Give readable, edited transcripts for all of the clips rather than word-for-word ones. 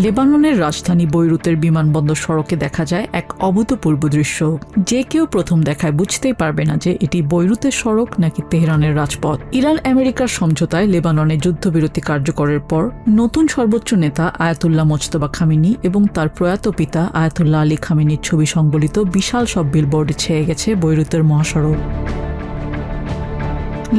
লেবাননের রাজধানী বৈরুতের বিমানবন্দর সড়কে দেখা যায় এক অভূতপূর্ব দৃশ্য। যে কেউ প্রথম দেখায় বুঝতেই পারবে না যে এটি বৈরুতের সড়ক নাকি তেহরানের রাজপথ। ইরান আমেরিকার সমঝোতায় লেবাননে যুদ্ধবিরতি কার্যকরের পর নতুন সর্বোচ্চ নেতা আয়াতুল্লাহ মোজতবা খামেনি এবং তার প্রয়াত পিতা আয়াতুল্লাহ আলী খামেনির ছবি সংবলিত বিশাল সব বিলবোর্ডে ছেয়ে গেছে বৈরুতের মহাসড়ক।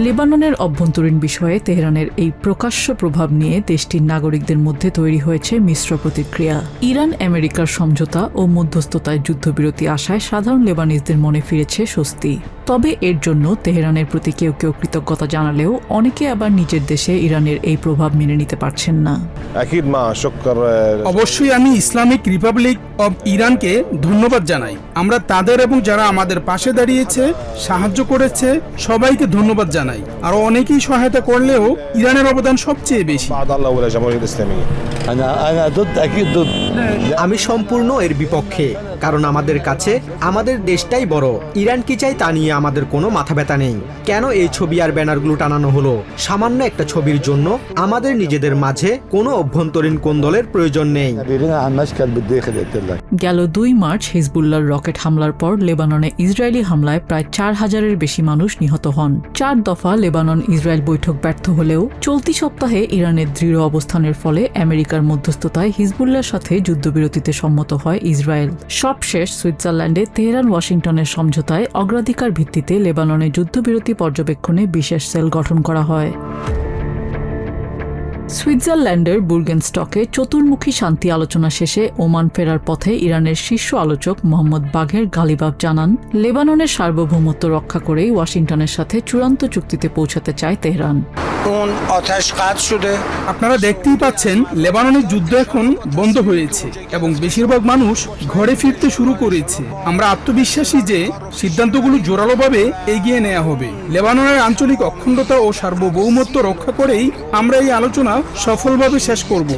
লেবাননের অভ্যন্তরীণ বিষয়ে তেহরানের এই প্রকাশ্য প্রভাব নিয়ে দেশটির নাগরিকদের মধ্যে তৈরি হয়েছে মিশ্র প্রতিক্রিয়া। ইরান আমেরিকার সমঝোতা ও মধ্যস্থতায় যুদ্ধবিরতি আশায় সাধারণ লেবানিজদের মনে ফিরেছে স্বস্তি। তবে এর জন্য তেহরানের প্রতি কেউ কেউ কৃতজ্ঞতা জানালেও অনেকে আবার নিজের দেশে ইরানের এই প্রভাব মেনে নিতে পারছেন না। অবশ্যই আমি ইসলামিক রিপাবলিক অব ইরানকে ধন্যবাদ জানাই। আমরা তাদের এবং যারা আমাদের পাশে দাঁড়িয়েছে, সাহায্য করেছে, সবাইকে ধন্যবাদ জানাই। আরো অনেকেই সহায়তা করলেও ইরানের অবদান সবচেয়ে বেশি। আমি সম্পূর্ণ এর বিপক্ষে, কারণ আমাদের কাছে আমাদের দেশটাই বড়। ইরান কি চাই তা নিয়ে আমাদের কোনো মাথা ব্যথা নেই। কেন এই ছবি আর ব্যানারগুলো টানানো হলো? সামান্য একটা ছবির জন্য আমাদের নিজেদের মাঝে কোনো অভ্যন্তরীণ কোন্দলের প্রয়োজন নেই। গেল 2 মার্চ হিজবুল্লাহর রকেট হামলার পর লেবাননে ইসরায়েলি হামলায় প্রায় 4000-এর বেশি মানুষ নিহত হন। 4 দফা লেবানন ইসরায়েল বৈঠক ব্যর্থ হলেও চলতি সপ্তাহে ইরানের দৃঢ় অবস্থানের ফলে আমেরিকার মধ্যস্থতায় হিজবুল্লাহর সাথে যুদ্ধবিরতিতে সম্মত হয় ইসরায়েল। সবশেষ সুইজারল্যান্ডে তেহরান ওয়াশিংটনের সমঝোতায় অগ্রাধিকার ভিত্তিতে লেবাননে যুদ্ধবিরতি পর্যবেক্ষণে বিশেষ সেল গঠন করা হয়। সুইজারল্যান্ডের বুর্গেনস্টকে চতুর্মুখী শান্তি আলোচনা শেষে ওমান ফেরার পথে ইরানের শীর্ষ আলোচক মোহাম্মদ বাঘের গালিবাফ জানান, লেবাননের সার্বভৌমত্ব রক্ষা করেই ওয়াশিংটনের সাথে চূড়ান্ত চুক্তিতে পৌঁছাতে চায় তেহরান। আপনারা দেখতেই পাচ্ছেন লেবাননের যুদ্ধ এখন বন্ধ হয়েছে এবং বেশিরভাগ মানুষ ঘরে ফিরতে শুরু করেছে। আমরা আত্মবিশ্বাসী যে সিদ্ধান্তগুলো জোরালোভাবে এগিয়ে নেওয়া হবে। লেবাননের আঞ্চলিক অখণ্ডতা ও সার্বভৌমত্ব রক্ষা করেই আমরা এই আলোচনা সফলভাবে শেষ করব।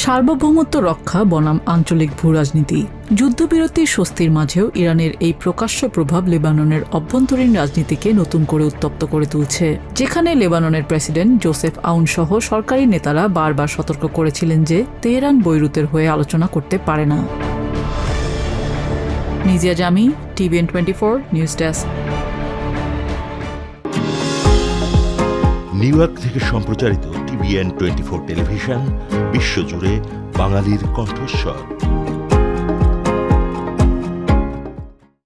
সার্বভৌমত্ব রক্ষা বনাম আঞ্চলিক ভূরাজনীতি। যুদ্ধবিরতির স্বস্তির মাঝেও ইরানের এই প্রকাশ্য প্রভাব লেবাননের অভ্যন্তরীণ রাজনীতিকে নতুন করে উত্তপ্ত করে তুলছে। যেখানে লেবাননের প্রেসিডেন্ট জোসেফ আউন সহ সরকারি নেতারা বারবার সতর্ক করেছিলেন যে তেহরান বৈরুতের হয়ে আলোচনা করতে পারে না। নিজিয়া জামি, TVN 24 news desk. New York থেকে সম্প্রচারিত TVN 24 টেলিভিশন বিশ্বজুড়ে বাঙালির কণ্ঠস্বর।